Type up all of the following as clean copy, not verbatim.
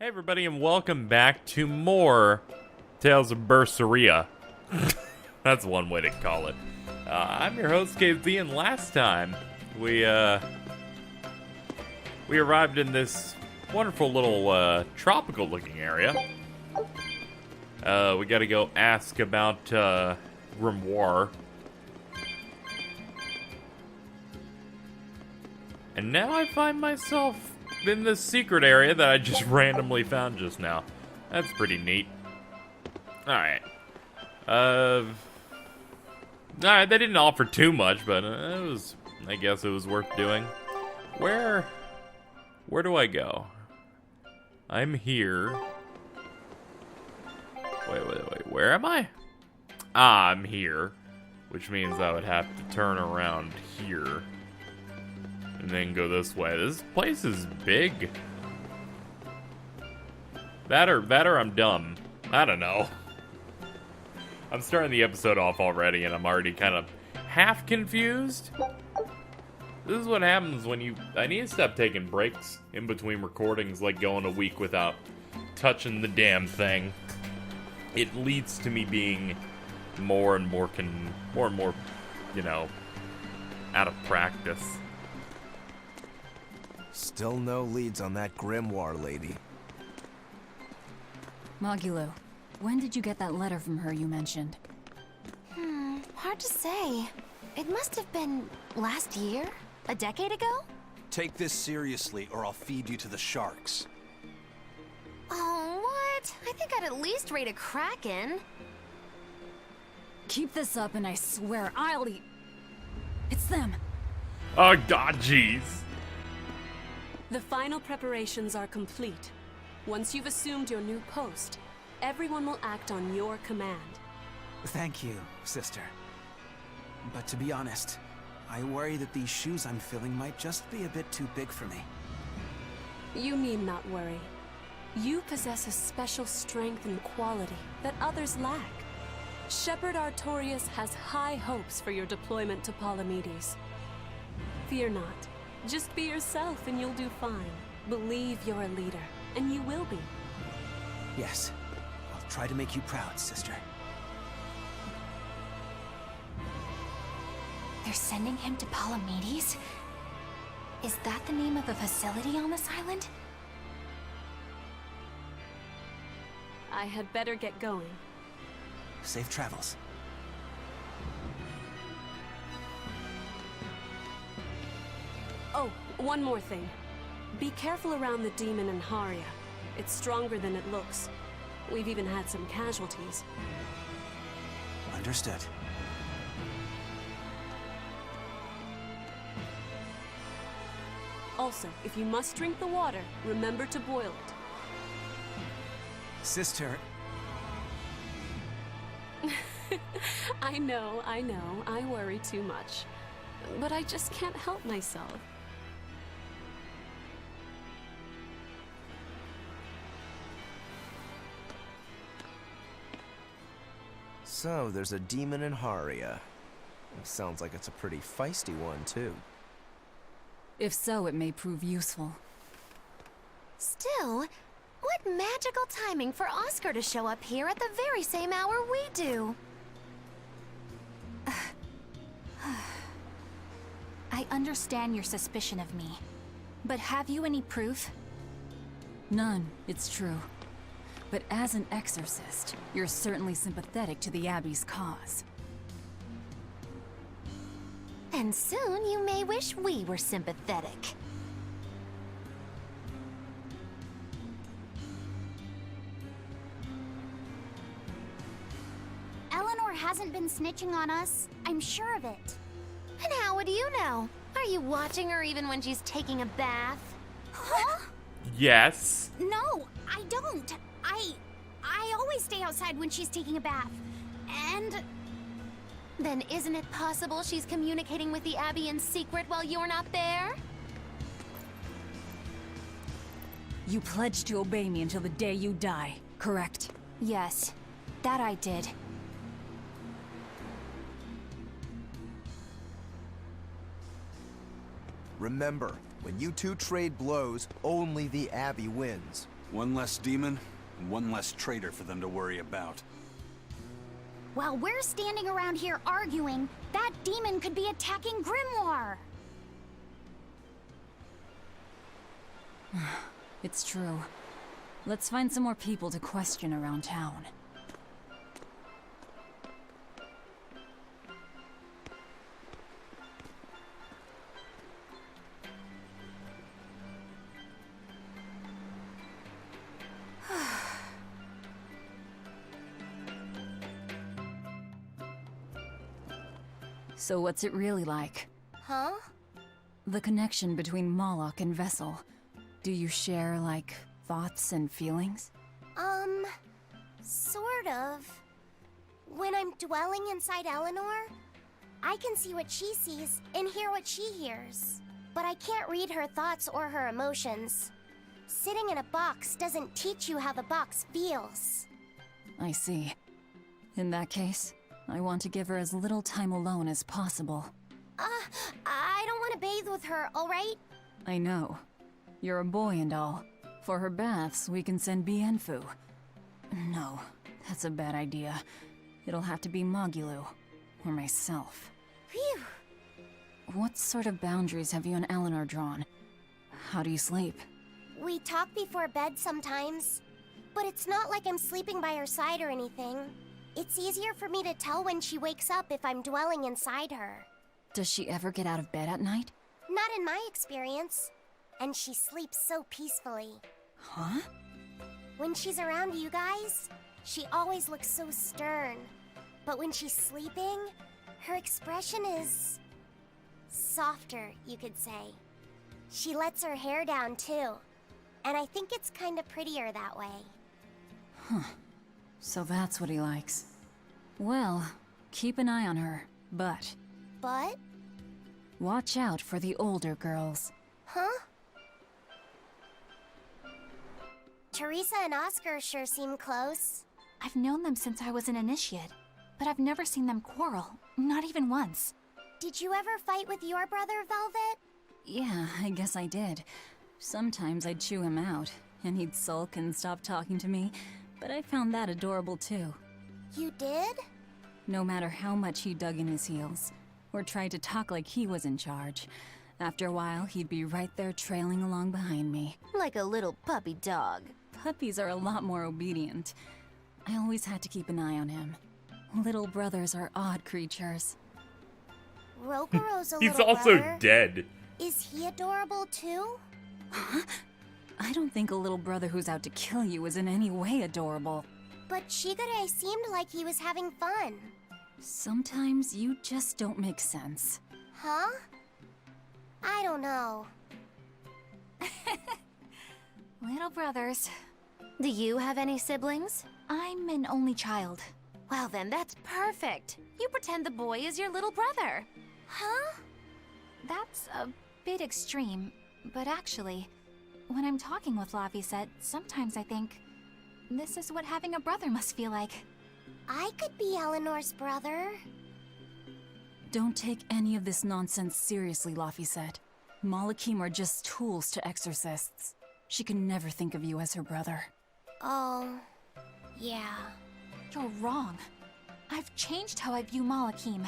Hey everybody, and welcome back to more Tales of Berseria. That's one way to call it. I'm your host, KZ, and last time we arrived in this wonderful little tropical-looking area. We gotta go ask about Grimoirh. And now I find myself in this secret area that I just randomly found just now. That's pretty neat. Alright. Alright, they didn't offer too much, but I guess it was worth doing. Where do I go? I'm here. Wait, where am I? Ah, I'm here. Which means I would have to turn around here. And then go this way. This place is big. That or I'm dumb. I don't know. I'm starting the episode off already and I'm already kind of half confused. This is what happens when I need to stop taking breaks in between recordings, like going a week without touching the damn thing. It leads to me being more and more, you know, out of practice. Still no leads on that Grimoirh lady. Mogulo, when did you get that letter from her you mentioned? Hard to say. It must have been last year? A decade ago? Take this seriously or I'll feed you to the sharks. Oh, what? I think I'd at least rate a kraken. Keep this up and I swear I'll eat... It's them! Oh god, jeez. The final preparations are complete. Once you've assumed your new post, everyone will act on your command. Thank you, sister. But to be honest, I worry that these shoes I'm filling might just be a bit too big for me. You need not worry. You possess a special strength and quality that others lack. Shepherd Artorias has high hopes for your deployment to Palamedes. Fear not. Just be yourself and you'll do fine. Believe you're a leader, and you will be. Yes, I'll try to make you proud, sister. They're sending him to Palamedes? Is that the name of a facility on this island? I had better get going. Safe travels. Oh, one more thing. Be careful around the demon in Haria. It's stronger than it looks. We've even had some casualties. Understood. Also, if you must drink the water, remember to boil it. Sister... I know, I worry too much. But I just can't help myself. So, there's a demon in Haria. Sounds like it's a pretty feisty one, too. If so, it may prove useful. Still, what magical timing for Oscar to show up here at the very same hour we do. I understand your suspicion of me, but have you any proof? None, it's true. But as an exorcist, you're certainly sympathetic to the Abbey's cause. And soon you may wish we were sympathetic. Eleanor hasn't been snitching on us. I'm sure of it. And how would you know? Are you watching her even when she's taking a bath? Huh? Yes. No, I don't. I always stay outside when she's taking a bath. And... Then isn't it possible she's communicating with the Abbey in secret while you're not there? You pledged to obey me until the day you die, correct? yes, that I did. Remember, when you two trade blows, only the Abbey wins. One less demon, and one less traitor for them to worry about. While we're standing around here arguing, that demon could be attacking Grimoirh. It's true. Let's find some more people to question around town. So what's it really like? Huh? The connection between Moloch and Vessel. Do you share, like, thoughts and feelings? Sort of. When I'm dwelling inside Eleanor, I can see what she sees and hear what she hears. But I can't read her thoughts or her emotions. Sitting in a box doesn't teach you how the box feels. I see. In that case, I want to give her as little time alone as possible. I don't want to bathe with her, alright? I know. You're a boy and all. For her baths, we can send Bienfu. No, that's a bad idea. It'll have to be Magulu, or myself. Phew. What sort of boundaries have you and Eleanor drawn? How do you sleep? We talk before bed sometimes, but it's not like I'm sleeping by her side or anything. It's easier for me to tell when she wakes up if I'm dwelling inside her. Does she ever get out of bed at night? Not in my experience. And she sleeps so peacefully. Huh? When she's around you guys, she always looks so stern. But when she's sleeping, her expression is softer, you could say. She lets her hair down too. And I think it's kind of prettier that way. Huh. So that's what he likes. Well, keep an eye on her, but... But? Watch out for the older girls. Huh? Teresa and Oscar sure seem close. I've known them since I was an initiate, but I've never seen them quarrel, not even once. Did you ever fight with your brother, Velvet? Yeah, I guess I did. Sometimes I'd chew him out, and he'd sulk and stop talking to me, but I found that adorable too. You did? No matter how much he dug in his heels, or tried to talk like he was in charge, after a while he'd be right there trailing along behind me. Like a little puppy dog. Puppies are a lot more obedient. I always had to keep an eye on him. Little brothers are odd creatures. Rokuro's a He's little also brother. dead. Is he adorable too? Huh? I don't think a little brother who's out to kill you is in any way adorable. But Shigure seemed like he was having fun. Sometimes you just don't make sense. Huh? I don't know. Little brothers. Do you have any siblings? I'm an only child. Well then, that's perfect. You pretend the boy is your little brother. Huh? That's a bit extreme, but actually, when I'm talking with Lavisette, sometimes I think, this is what having a brother must feel like. I could be Eleanor's brother. Don't take any of this nonsense seriously, Lavisette. Malachim are just tools to exorcists. She can never think of you as her brother. Oh, yeah. You're wrong. I've changed how I view Malachim.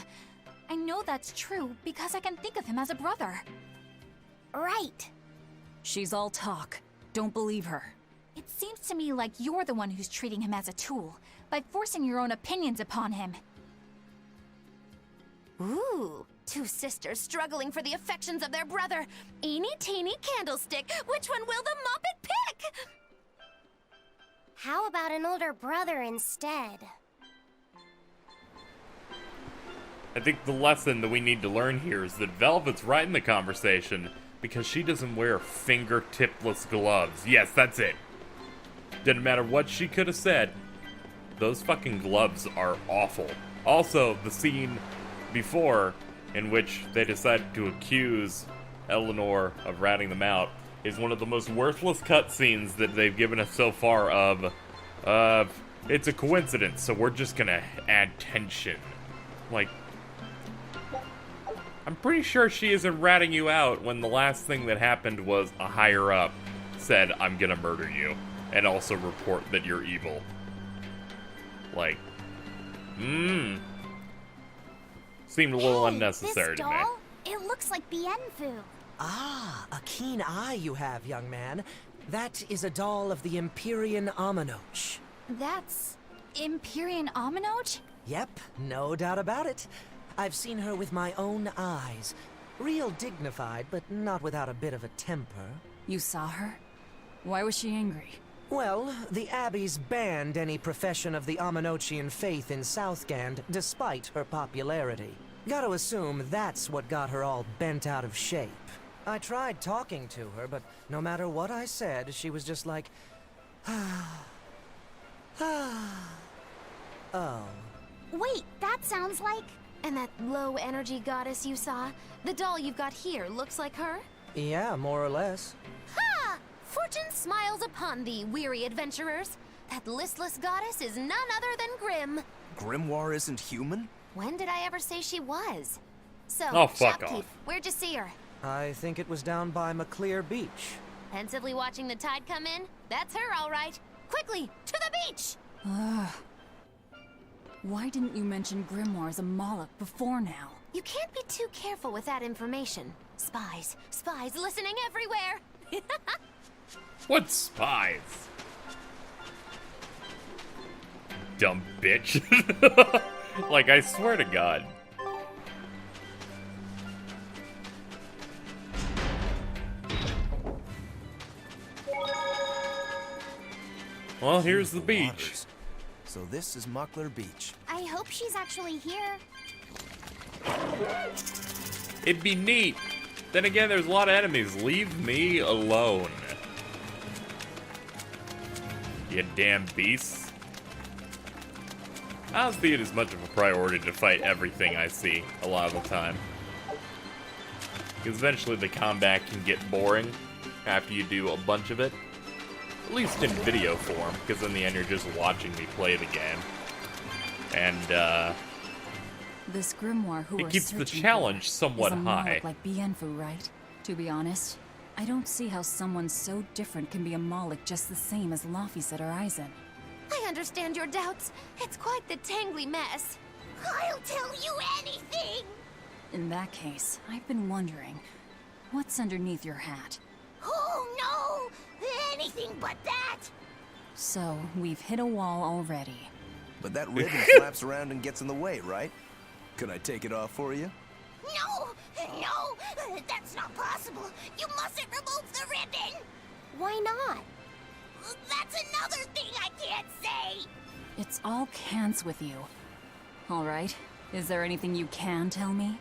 I know that's true because I can think of him as a brother. Right. She's all talk. Don't believe her. It seems to me like you're the one who's treating him as a tool, by forcing your own opinions upon him. Ooh, two sisters struggling for the affections of their brother. Eeny teeny candlestick, which one will the Muppet pick? How about an older brother instead? I think the lesson that we need to learn here is that Velvet's right in the conversation because she doesn't wear fingertipless gloves. Yes, that's it. Didn't matter what she could have said. Those fucking gloves are awful. Also, the scene before in which they decided to accuse Eleanor of ratting them out is one of the most worthless cutscenes that they've given us so far of, it's a coincidence, so we're just gonna add tension. Like, I'm pretty sure she isn't ratting you out when the last thing that happened was a higher up said, I'm gonna murder you. and also report that you're evil. Like, seemed a little unnecessary this to me. doll? It looks like Bienfu. Ah, a keen eye you have, young man. That is a doll of the Empyrean Aminoch. That's Empyrean Aminoch? Yep, no doubt about it. I've seen her with my own eyes. Real dignified, but not without a bit of a temper. You saw her? Why was she angry? Well, the Abbeys banned any profession of the Aminochian faith in Southgand, despite her popularity. Gotta assume that's what got her all bent out of shape. I tried talking to her, but no matter what I said, she was just like, oh. Wait, that sounds like... And that low-energy goddess you saw? The doll you've got here looks like her? Yeah, more or less. Ha! Fortune smiles upon thee, weary adventurers. That listless goddess is none other than Grim. Grimoirh isn't human? When did I ever say she was? So, Oh, fuck shopkeep, off. where'd you see her? I think it was down by McClear Beach. Pensively watching the tide come in? That's her, all right. Quickly, to the beach! Why didn't you mention Grimoirh as a Moloch before now? You can't be too careful with that information. Spies, spies listening everywhere! What spies? Dumb bitch. Like, I swear to God. Well, here's the beach. Waters. So this is Muckler Beach. I hope she's actually here. It'd be neat. Then again, there's a lot of enemies. Leave me alone. You damn beasts. I don't see it as much of a priority to fight everything I see a lot of the time. Because eventually the combat can get boring after you do a bunch of it. At least in video form, because in the end you're just watching me play the game. And, This Grimoirh who it we're keeps the searching challenge for somewhat is a high. Moloch like Bienfu, right? To be honest, I don't see how someone so different can be a Moloch just the same as Laphicet or Eisen. I understand your doubts. It's quite the tangly mess. I'll tell you anything! In that case, I've been wondering, what's underneath your hat? Oh no! Anything but that! So, we've hit a wall already. But that ribbon flaps around and gets in the way, right? Could I take it off for you? No! No! That's not possible! You mustn't remove the ribbon! Why not? That's another thing I can't say! It's all cans with you. Alright, is there anything you can tell me?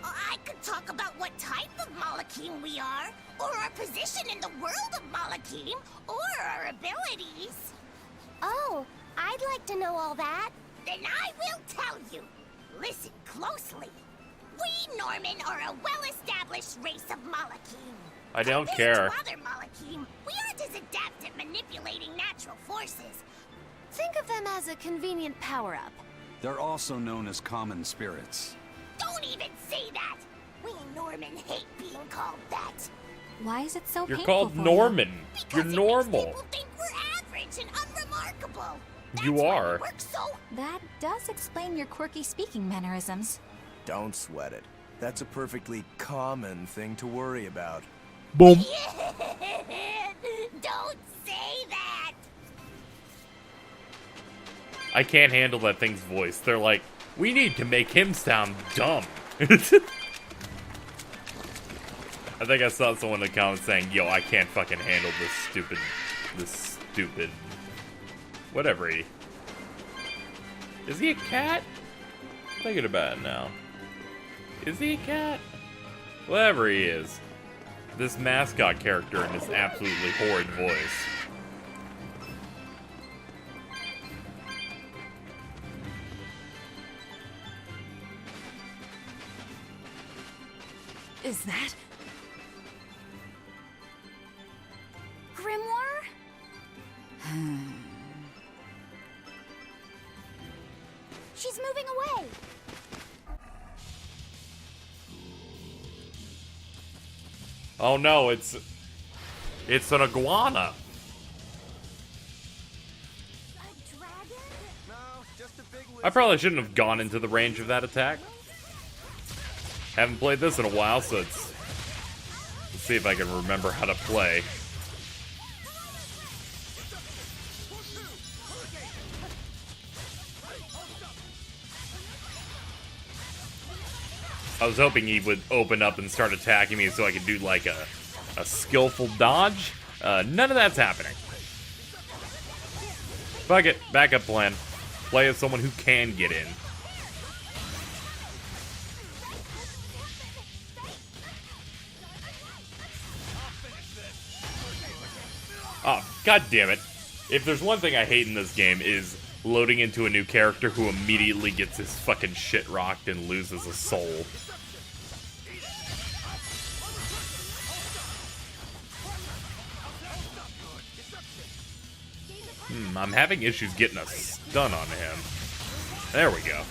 I could talk about what type of Malachim we are, or our position in the world of Malachim, or our abilities. Oh, I'd like to know all that. Then I will tell you. Listen closely. We Norman are a well-established race of Malachim. I don't Compared care. to other Malachim, we aren't as adept at manipulating natural forces. Think of them as a convenient power-up. They're also known as common spirits. Don't even say that. We Norman hate being called that. Why is it so You're painful called for Norman. Because You're it makes normal. people think we're average and unremarkable. You That's why are. we work so you? That does explain your quirky speaking mannerisms. Don't sweat it. That's a perfectly common thing to worry about. Boom. Don't say that! I can't handle that thing's voice. They're like, we need to make him sound dumb. I think I saw someone in the comments saying, yo, I can't fucking handle this stupid, whatever he. Is he a cat? I'm thinking about it now. Is he a cat? Whatever he is. This mascot character in this absolutely horrid voice. Is that... Grimoirh? She's moving away. Oh no, it's an iguana. I probably shouldn't have gone into the range of that attack. Haven't played this in a while, so let's see if I can remember how to play. I was hoping he would open up and start attacking me so I could do like a skillful dodge. None of that's happening. Fuck it, backup plan. Play as someone who can get in. Oh, god damn it. If there's one thing I hate in this game is loading into a new character who immediately gets his fucking shit rocked and loses a soul. I'm having issues getting a stun on him. There we go.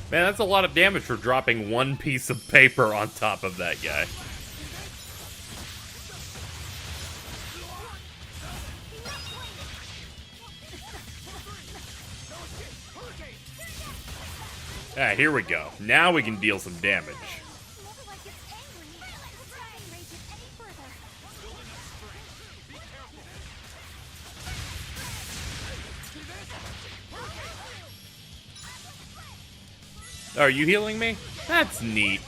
Man, that's a lot of damage for dropping one piece of paper on top of that guy. Ah, here we go. Now we can deal some damage. Are you healing me? That's neat.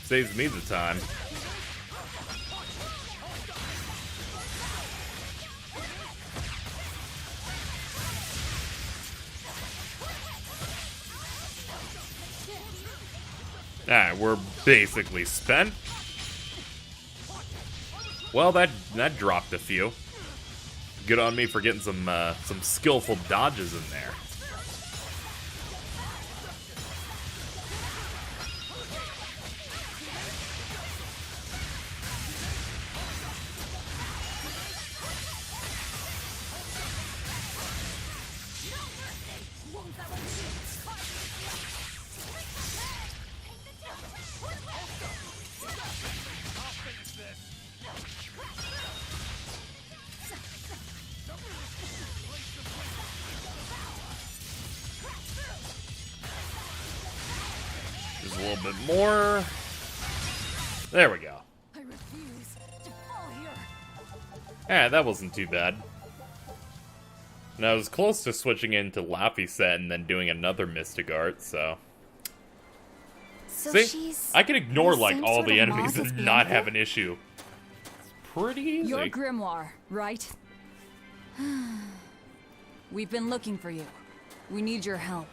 Saves me the time. Alright, we're basically spent. Well, that dropped a few. Good on me for getting some skillful dodges in there. Just a little bit more. There we go. I refuse to fall here. Yeah, that wasn't too bad. And I was close to switching into Laffy set and then doing another Mystic Art, so... So See? she's I can ignore, the like, same all sort the of enemies moth as and not Bianca? have an issue. It's pretty easy. You're Grimoirh, right? We've been looking for you. We need your help.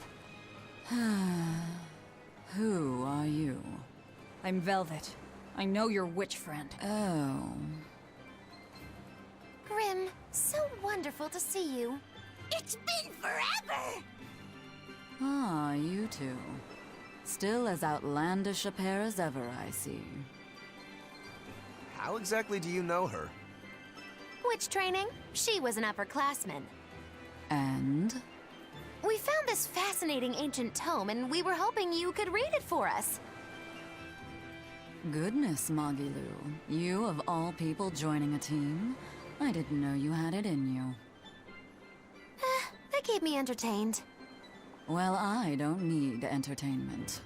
Who are you? I'm Velvet. I know your witch friend. Oh. Grim, so wonderful to see you. It's been forever! Ah, you two. Still as outlandish a pair as ever, I see. How exactly do you know her? Witch training? She was an upperclassman. And? We found this fascinating ancient tome, and we were hoping you could read it for us. Goodness, Magilu. You, of all people, joining a team? I didn't know you had it in you. That keep me entertained. Well, I don't need entertainment.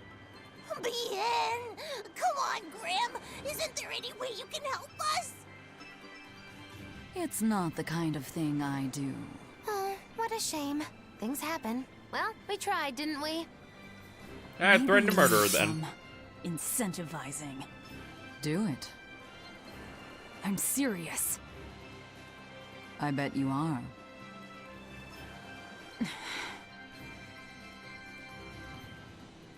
Bien! Come on, Grim! Isn't there any way you can help us? It's not the kind of thing I do. Oh, what a shame. Things happen. Well, we tried, didn't we? I threatened to Maybe murder her then. some incentivizing. Do it. I'm serious. I bet you are.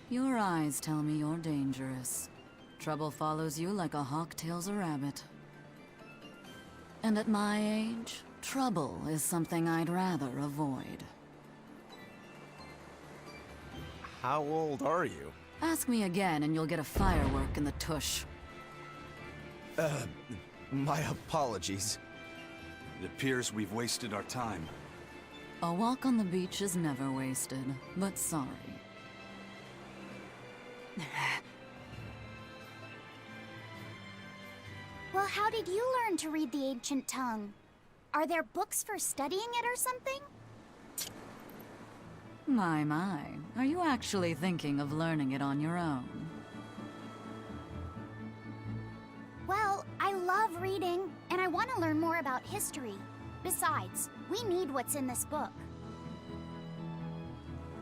Your eyes tell me you're dangerous. Trouble follows you like a hawk tails a rabbit. And at my age, trouble is something I'd rather avoid. How old are you? Ask me again and you'll get a firework in the tush. My apologies. It appears we've wasted our time. A walk on the beach is never wasted, but sorry. Well, how did you learn to read the ancient tongue? Are there books for studying it or something? My. Are you actually thinking of learning it on your own? Well, I love reading, and I want to learn more about history. Besides, we need what's in this book.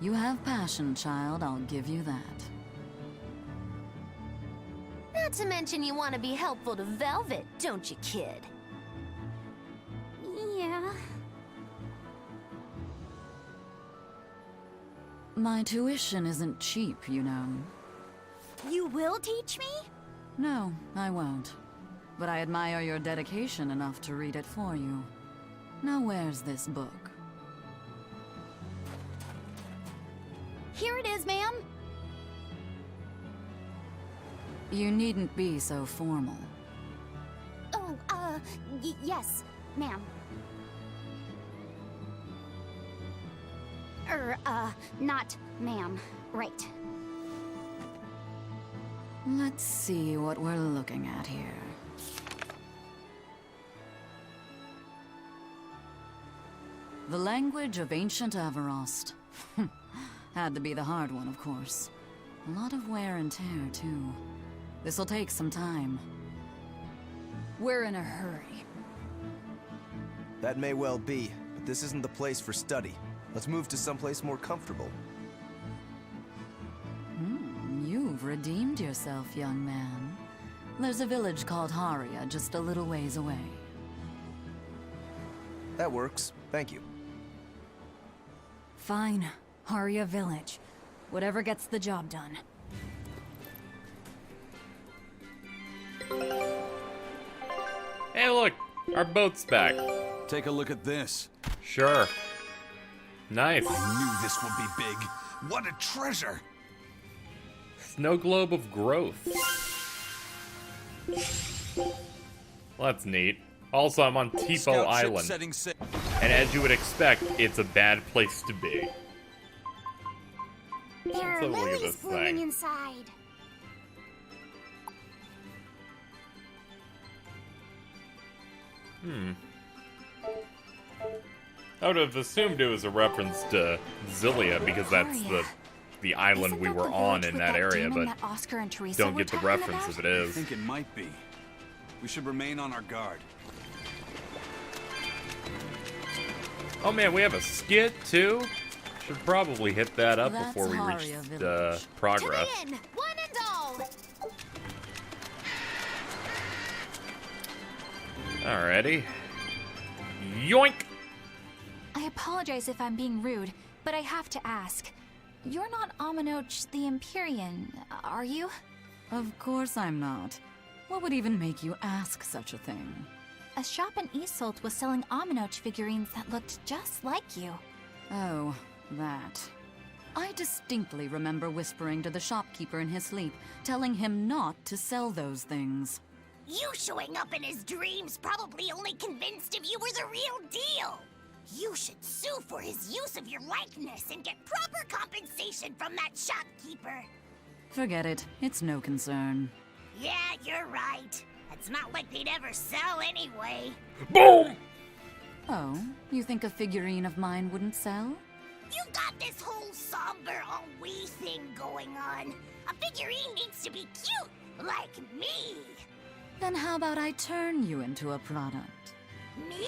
You have passion, child, I'll give you that. Not to mention you want to be helpful to Velvet, don't you, kid? Yeah. My tuition isn't cheap, you know. You will teach me? No, I won't. But I admire your dedication enough to read it for you. Now where's this book? Here it is, ma'am. You needn't be so formal. Oh, yes, ma'am. Not ma'am. Right. Let's see what we're looking at here. The language of ancient Averost. Had to be the hard one, of course. A lot of wear and tear, too. This'll take some time. We're in a hurry. That may well be, but this isn't the place for study. Let's move to someplace more comfortable. You've redeemed yourself, young man. There's a village called Haria just a little ways away. That works. Thank you. Fine. Haria Village. Whatever gets the job done. Hey, look! Our boat's back. Take a look at this. Sure. Nice. I knew this would be big. What a treasure! Snow globe of growth. Well, that's neat. Also, I'm on Tipo Scout ship Island. setting sail. And as you would expect, it's a bad place to be. There Let's are have a look at lilies this blooming thing. inside. I would have assumed it was a reference to Zilia because that's the island Isn't we that were the on village in with that area, demon but that Oscar and Teresa don't were get the talking reference about? if it I is. think it might be. We should remain on our guard. Oh man, we have a skit too? Should probably hit that up That's before we reach Haria Village. progress. To the inn, one and all! Alrighty. Yoink! I apologize if I'm being rude, but I have to ask. You're not Aminoch the Empyrean, are you? Of course I'm not. What would even make you ask such a thing? A shop in Isolt was selling Aminoch figurines that looked just like you. Oh, that. I distinctly remember whispering to the shopkeeper in his sleep, telling him not to sell those things. You showing up in his dreams probably only convinced him you were the real deal. You should sue for his use of your likeness and get proper compensation from that shopkeeper. Forget it. It's no concern. Yeah, you're right. It's not like they'd ever sell anyway. Boom! Oh, you think a figurine of mine wouldn't sell? You got this whole somber ennui thing going on. A figurine needs to be cute, like me. Then how about I turn you into a product? Me?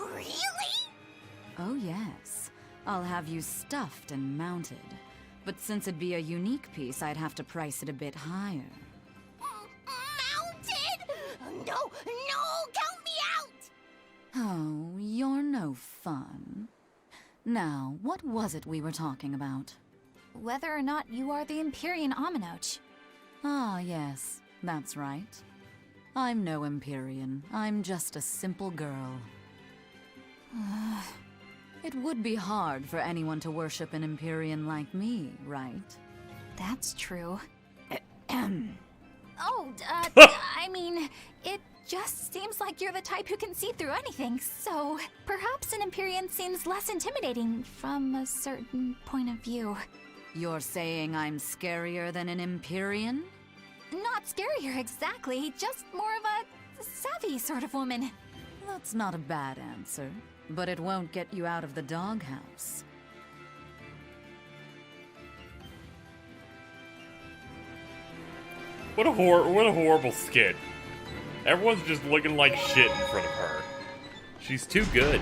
Really? Oh yes. I'll have you stuffed and mounted. But since it'd be a unique piece, I'd have to price it a bit higher. Mounted? No, count me out! Oh, you're no fun. Now, what was it we were talking about? Whether or not you are the Empyrean Aminoch. Ah, yes, that's right. I'm no Empyrean. I'm just a simple girl. It would be hard for anyone to worship an Empyrean like me, right? that's true. I mean, it just seems like you're the type who can see through anything, so perhaps an Empyrean seems less intimidating from a certain point of view. You're saying I'm scarier than an Empyrean? Not scarier exactly, just more of a savvy sort of woman. That's not a bad answer, but it won't get you out of the doghouse. What a horrible skit. Everyone's just looking like shit in front of her. She's too good.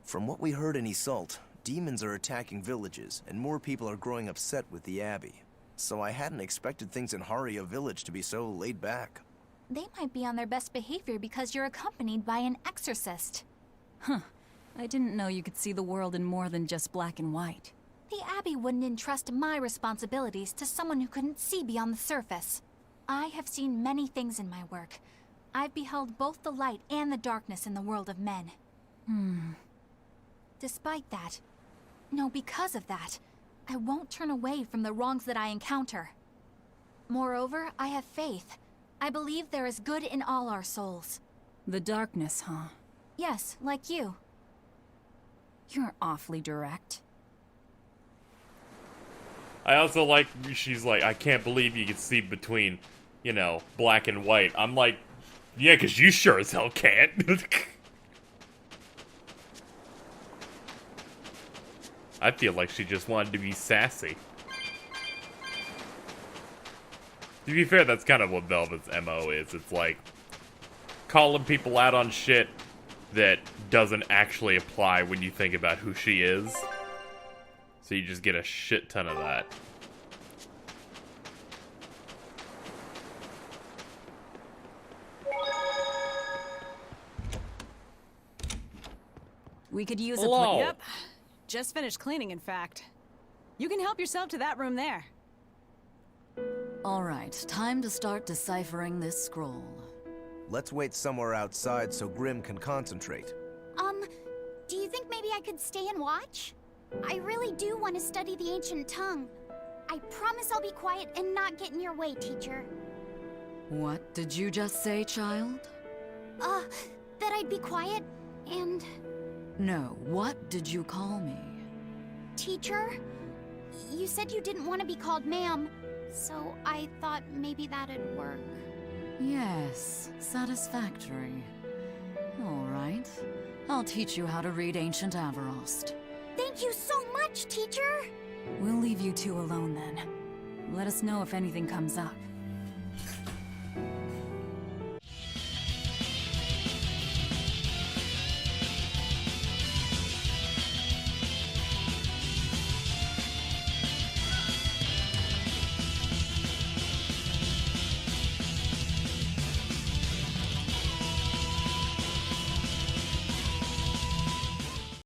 From what we heard in Iseult, demons are attacking villages, and more people are growing upset with the Abbey. So I hadn't expected things in Haria village to be so laid back. They might be on their best behavior because you're accompanied by an exorcist. Huh. I didn't know you could see the world in more than just black and white. The Abbey wouldn't entrust my responsibilities to someone who couldn't see beyond the surface. I have seen many things in my work. I've beheld both the light and the darkness in the world of men. Despite that, no, because of that, I won't turn away from the wrongs that I encounter. Moreover, I have faith. I believe there is good in all our souls. The darkness, huh? Yes, like you. You're awfully direct. I also like, she's like, I can't believe you can see between, you know, black and white. I'm like, yeah, because you sure as hell can't. I feel like she just wanted to be sassy. To be fair, that's kind of what Velvet's MO is. It's like, calling people out on shit that doesn't actually apply when you think about who she is. So you just get a shit ton of that. We could use Hello. Yep. Just finished cleaning, in fact. You can help yourself to that room there. All right, time to start deciphering this scroll. Let's wait somewhere outside so Grim can concentrate. Do you think maybe I could stay and watch? I really do want to study the ancient tongue. I promise I'll be quiet and not get in your way, teacher. What did you just say, child? That I'd be quiet and... No, what did you call me? Teacher? You said you didn't want to be called ma'am, so I thought maybe that'd work. Yes, satisfactory. All right, I'll teach you how to read Ancient Avarost. Thank you so much, teacher! We'll leave you two alone then. Let us know if anything comes up.